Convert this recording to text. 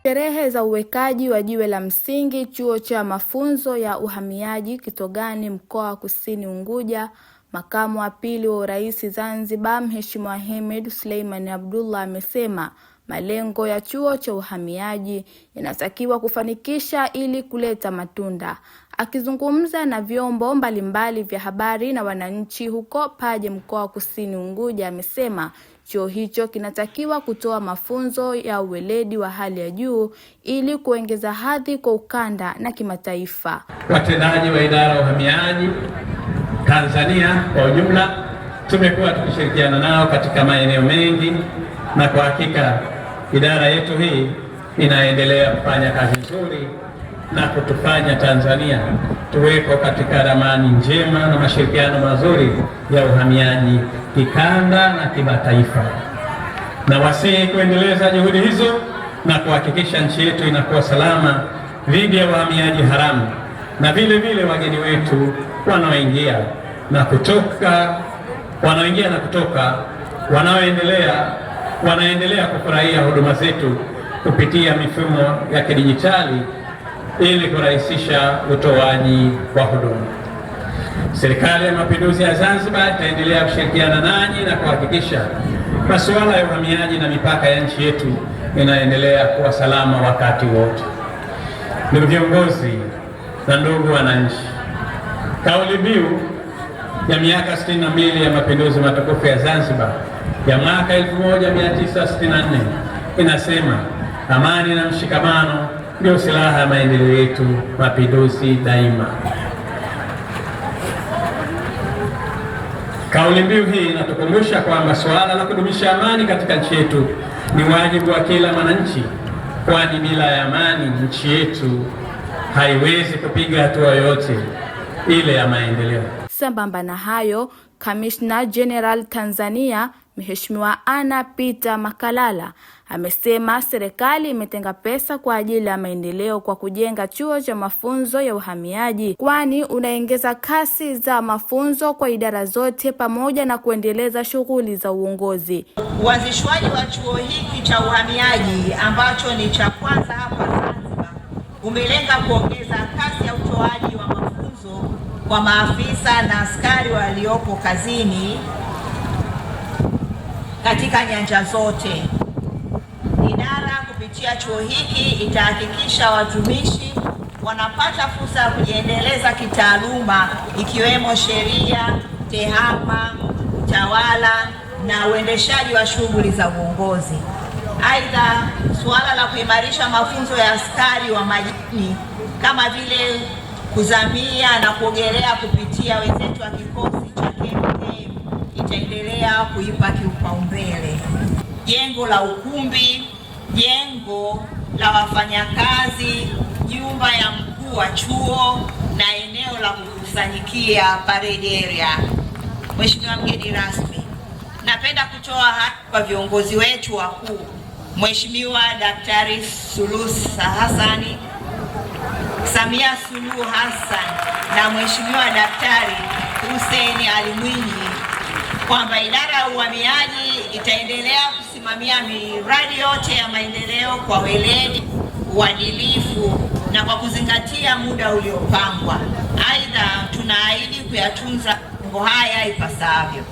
Sherehe za uwekaji wa jiwe la msingi chuo cha mafunzo ya uhamiaji Kitogani mkoa wa Kusini Unguja, makamu wa pili wa Rais Zanzibar Mheshimiwa Hemed Suleiman Abdullah amesema malengo ya chuo cha uhamiaji yanatakiwa kufanikisha ili kuleta matunda. Akizungumza na vyombo mbalimbali vya habari na wananchi huko Paje mkoa wa Kusini Unguja, amesema chuo hicho kinatakiwa kutoa mafunzo ya uweledi wa hali ya juu ili kuongeza hadhi kwa ukanda na kimataifa. Watendaji wa idara ya uhamiaji Tanzania kwa ujumla tumekuwa tukishirikiana nao katika maeneo mengi, na kwa hakika idara yetu hii inaendelea kufanya kazi nzuri na kutufanya Tanzania tuweko katika ramani njema na mashirikiano mazuri ya uhamiaji kikanda na kimataifa. Na wasihi kuendeleza juhudi hizo na kuhakikisha nchi yetu inakuwa salama dhidi ya wahamiaji haramu na vile vile wageni wetu wanaoingia na kutoka wanaendelea kufurahia huduma zetu kupitia mifumo ya kidijitali ili kurahisisha utoaji wa huduma. Serikali ya Mapinduzi ya Zanzibar itaendelea kushirikiana nanyi na kuhakikisha masuala ya uhamiaji na mipaka ya nchi yetu inaendelea kuwa salama wakati wote. Ndugu viongozi na ndugu wananchi, kauli mbiu ya miaka 62 ya Mapinduzi matukufu ya Zanzibar ya mwaka 1964 inasema amani na mshikamano ndio silaha ya maendeleo yetu, mapinduzi daima. Kauli mbiu hii inatukumbusha kwamba suala la kudumisha amani katika nchi yetu ni wajibu wa kila mwananchi, kwani bila ya amani nchi yetu haiwezi kupiga hatua yoyote ile ya maendeleo. Sambamba na hayo, Kamishna General Tanzania Mheshimiwa Anna Peter Makalala amesema serikali imetenga pesa kwa ajili ya maendeleo kwa kujenga chuo cha mafunzo ya uhamiaji, kwani unaongeza kasi za mafunzo kwa idara zote pamoja na kuendeleza shughuli za uongozi. Uanzishwaji wa chuo hiki cha uhamiaji ambacho ni cha kwanza hapa Zanzibar umelenga kuongeza kasi ya utoaji wa mafunzo kwa maafisa na askari waliopo kazini katika nyanja zote. Idara kupitia chuo hiki itahakikisha watumishi wanapata fursa ya kujiendeleza kitaaluma, ikiwemo sheria, tehama, utawala na uendeshaji wa shughuli za uongozi. Aidha, suala la kuimarisha mafunzo ya askari wa majini kama vile kuzamia na kuogelea kupitia wenzetu wa kikosi cha KMKM itaendelea kuipa kipaumbele. Jengo la ukumbi, jengo la wafanyakazi, nyumba ya mkuu wa chuo na eneo la kukusanyikia parade area. Mheshimiwa mgeni rasmi, napenda kutoa haki kwa viongozi wetu wakuu, Mheshimiwa Daktari Suluhu Hassan, Samia Suluhu Hassan na Mheshimiwa Daktari Hussein Ali Mwinyi, kwamba idara ya uhamiaji itaendelea kusimamia miradi yote ya maendeleo kwa weledi, uadilifu na kwa kuzingatia muda uliopangwa. Aidha, tunaahidi kuyatunza mambo haya ipasavyo.